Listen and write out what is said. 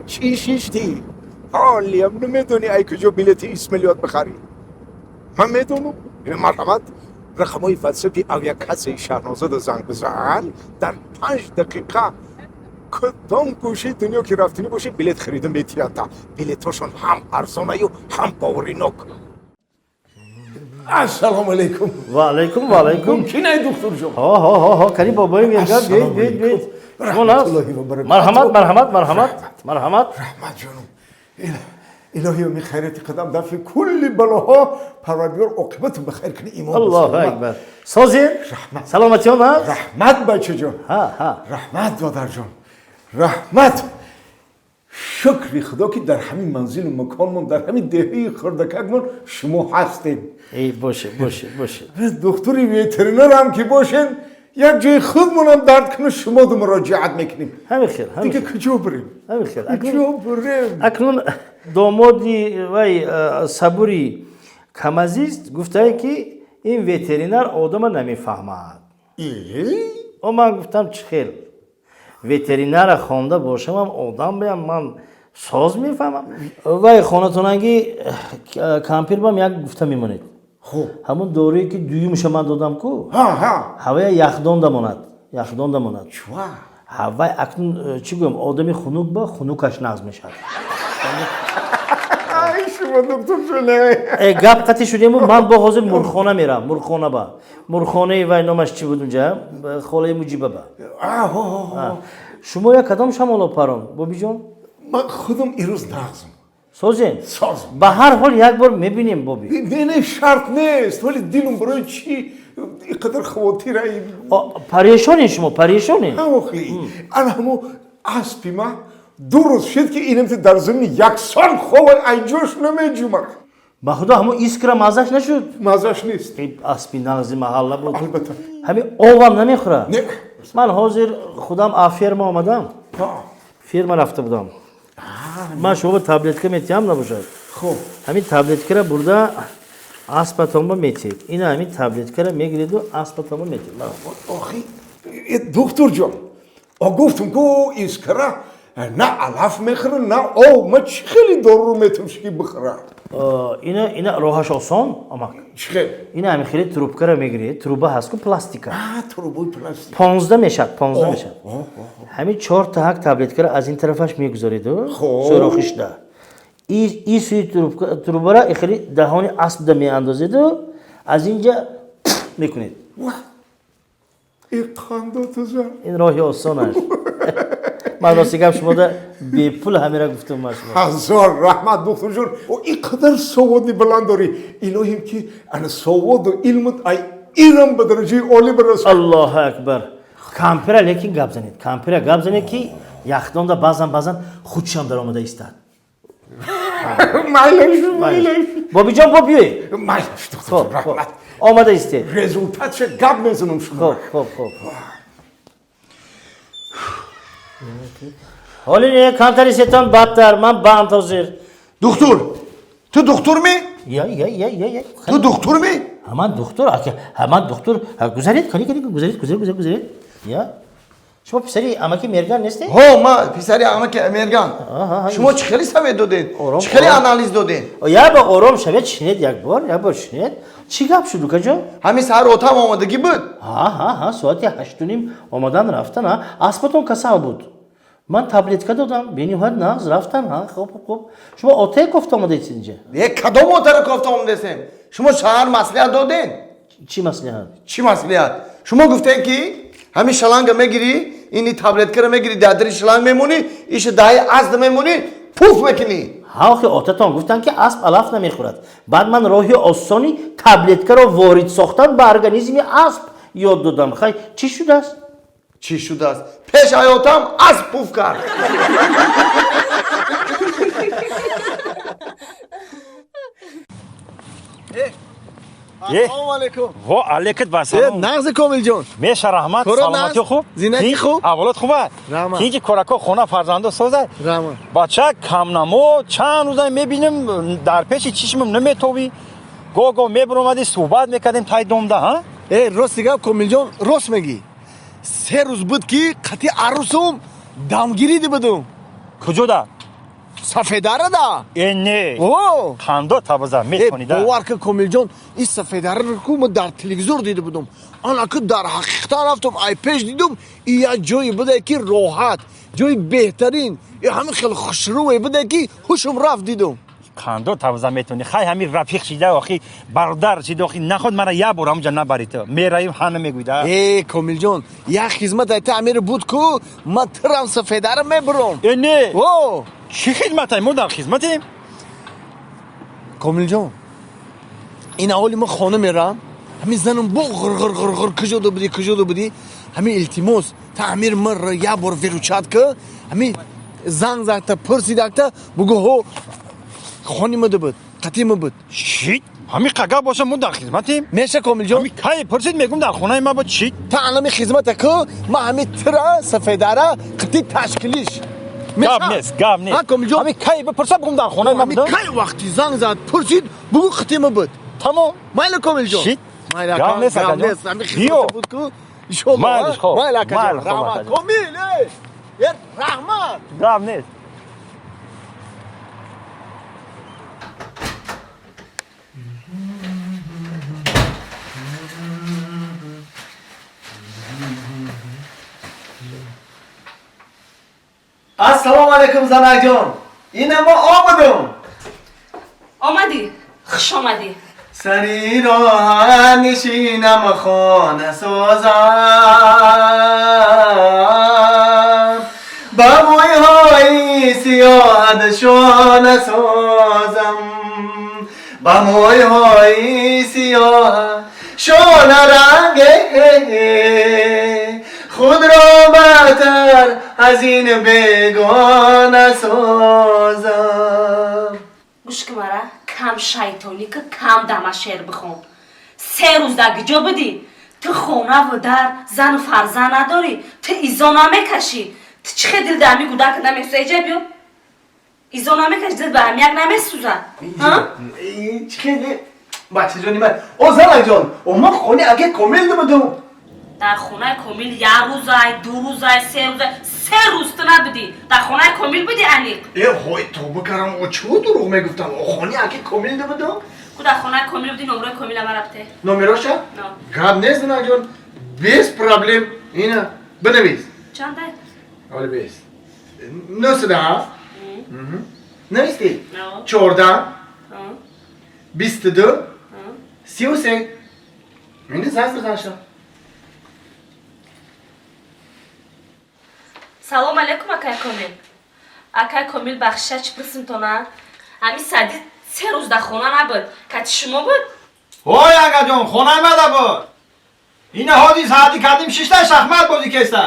چی شیشتی؟ حالیم نمیدونی ای کجا بلیت اسمالیات بخری. من میدونم مرحمت رقمای فلسفی او یک کسی شهرنازه زنگ بزن در 5 دقیقه کدام گوشه دنیا که رفتنی باشه بلیت خریدم به تئاتر. بلیتاشون هم ارزانه و هم باورینک. السلام علیکم. و علیکم. کی نه دکتر جون؟ ها کریم بابایی میگه بید. مرحمت. رحمت جانم. الهی و می خیرت قدم دفع کل بلاها پروردگار عاقبت بخیر کنی ایمان. الله اکبر. سازین؟ سلامتی هم هست؟ رحمت بچه جان. ها. رحمت دادر جان. رحمت. شکر خدا که در همین منزل و مکانمون در همین دهی خردککمون شما هستین. ای باشه. دکتری ویترینر هم که باشین یک جای خودمون هم درد کنه شما دو مراجعت میکنیم. همین خیر. دیگه کجا بریم؟ اکنون دامادی وای صبوری کمازیست گفته که این ویترینر آدم نمیفهمد. و من گفتم چه خیر ویترینر خوانده باشم هم آدم بیم من ساز میفهمم. وای خانتوننگی کمپیر بام یک گفته میمونید. خوب همون دوری که دویمش من دادم کو هوای یخدان دماند چوا هوای اکنون چی گویم آدمی خنوک با خنوکش نغز میشد. ای شما دکتر جونه گپ قطعی شدیم من با حاضر مرخانه میرم مرخانه وای نامش چی بود اونجا خاله مجیبه با شما یک کدام شمالا پران بابی جان؟ من خودم ایروز نغزم سازین؟ به هر حال یک بار میبینیم بابی. نه شرط نیست ولی دیلم برای چی اینقدر خواتیر ای پریشانی شما پریشانی؟ آخی انا همو اسبی ما دو روز شد که اینم در زمین یک سال خواه اینجاش نمیجومه. با خدا همون ایسکرا مازش نشد؟ مازش نیست. اسبی نغزی محله بود. البته. همین آوام نمیخوره؟ نه. من حاضر خودم آفرما آمدم. فیرما رفته بودم. من شما تابلت که میتیم نباشد. خوب. همین تابلت که را برده اسپاتون با میتید. این همین تابلت که را میگیرید و اسپاتون با میتید. آخی دکتر جان گفتم که ایسکرا نه علف میخوره نه او ما چی خیلی دارو میتونش که بخوره. اینا راهش آسان اما چه؟ اینا همین خیلی تروبکه را میگیرید تروبه هست که پلاستیکه. تروبه پلاستیک. 15 میشد. همین 4 تا هک تابلت را از این طرفش میگذارید و سوراخش ده. این سوی تروبه را خیلی دهانی اسب ده میاندازید و از اینجا میکنید. این قندو تو جان. این راهی آسان است. من راستی گم شما ده بی پول همین را گفتم من شما. هزار رحمت دکتر جان. اینقدر سوادی بلند داری. الهیم که انا سواد و علمت ایران به درجه عالی برسه. الله اکبر. کامپیره لیکن گپ زنید که یخدان ده بازن خودشان در آمده ایستاد. مایلش. بابی جان بابی. مایلش دکتر رحمت. آمده ایسته. رزولتاتش گپ میزنم شما. خوب. حالی نه کانتری ستان بدتر من با انتظار. دکتر تو دکتر می؟ یا. تو دکتر می؟ همان دکتر گذارید گذارید یا شما پسری اماکی مرگان نیستی؟ ما پسری اماکی مرگان. شما چه خیلی سوید دادین؟ چه خیلی آنالیز دادین؟ یا با آرام شوید شنید یک بار شنید چی گپ شد کجا؟ همین سر اوتام آمادگی بود. ها ساعتی 8:30 آمدن رفتن اسپاتون کسا بود. من تابلت دادم بینی هر ناز رفتن خوب شما اوته گفت آمده اینجا یک کدوم اوته گفت آمده سیم شما شهر مصلحت دادین چی مصلحت شما گفتین که همین شلنگ میگیری اینی تابلت میگیری در شلنگ میمونی ایش دای اسب میمونی پوف میکنی که اوتهتون گفتن که اسب علف نمیخورد بعد من راهی آسانی تابلت رو وارد ساختن به ارگانیسم اسب یاد دادم خیلی چی شده است پیش آیاتم از پوف کرد السلام علیکم و علیکت با سلام نغز کامل جان میشه رحمت سلامتی خوب زینکی خوب اولاد خوبه رحمت کی کراکو خونه فرزندو سازه رحمت بچه کم نمو چند روزا میبینیم در پیش چشمم نمیتوی گو میبرم اومدی صحبت میکردیم تای دوم ده ها راست گپ کامل جان راست میگی 3 روز بود که قطعی عروسم دامگیری دی بدم کجا سفیده را دا اینه اوه خنده تابزه میتونی ده باور که کامل جان این سفیده رو که من در تلویزیون دیده بودم آن که در حقیقت رفتم ای پیش دیدم این یک جایی بوده که راحت جای بهترین این همه خیلی خوشروی بوده که هوشم رفت دیدم خنده تابزه میتونی خیلی همین رفیق شیده آخی برادر شیده آخی نخود مرا یه بار همونجا نبری تو میراییم خانه میگویده ای کامل جان یک خدمت ای تعمیر بود که من ترم سفیده رو میبرم اینه اوه چی خدمت های ما در خدمتیم کامل جان این اولی ما خانه میرم همین زنم با غر کجا دو بودی همین التماس تعمیر من را یه بار ویروچت که همین زنگ زدت پرسیدکت بگو هو خانی مده بود قطیم بود چی؟ همین قگه باشه ما در خدمتیم میشه کامل جان همین که پرسید میگم در خونه ما بود چی؟ تا الان خدمت که ما همین ترا سفیده را قطی تشکیلیش گاب نیست ها کامل جان همین که بپرسه بگم در خونه ما همین بود که وقتی زنگ زد پرسید بگو قطیم بود تمام مایل کامل جان چی؟ مایل گام نیست گام اگه نیست همین بیو. خدمت بود که ایشالله مایلش خوب. مایل اکا مایل جان خوب رحمت اکا جان. کامل یه رحمت گاب نیست السلام علیکم زنک جان این ما آمدم آمدی خوش آمدی سری را نشینم خانه سازم با موی سیاه شانه سازم با موی سیاه شانه رنگ خود را بهتر از این بگانه سازم گوش که مرا کم شیطانی که کم دم شعر بخون 3 روز در گجا بدی تو خونه و در زن و فرزند نداری تو ایزا نمیکشی تو چه خیلی دل دمی گوده که نمیسته ایجا بیو ایزا نمیکشی دل به هم یک نمیسوزن این چه خیلی بچه جانی من او زنک جان او ما خونه اگه کامل بدم در خونه کمیل 1 روزای 2 روزای 3 روزای 3 روز تو نبودی در خونه کمیل بودی انیق های تو بکرم او چه دروغ میگفتم او خونه اگه کامل بدم کو در خونه کمیل بودی نمره کمیل هم رفته نمیراشه؟ نه گاب نیست زنک جان 20 پرابلم اینه بنویس چنده؟ حالا 20 97 نویستی؟ نه 14 22 33 اینه زنگ بزنشم سلام علیکم اکای کمیل اکای کمیل بخشه چی پرسیم تو نه؟ همین سادی 3 روز در خونه نبود که شما بود؟ اوی اگه جان خونه ما ده بود این هادی ساعتی کردیم 6 تا شخمت بازی کسته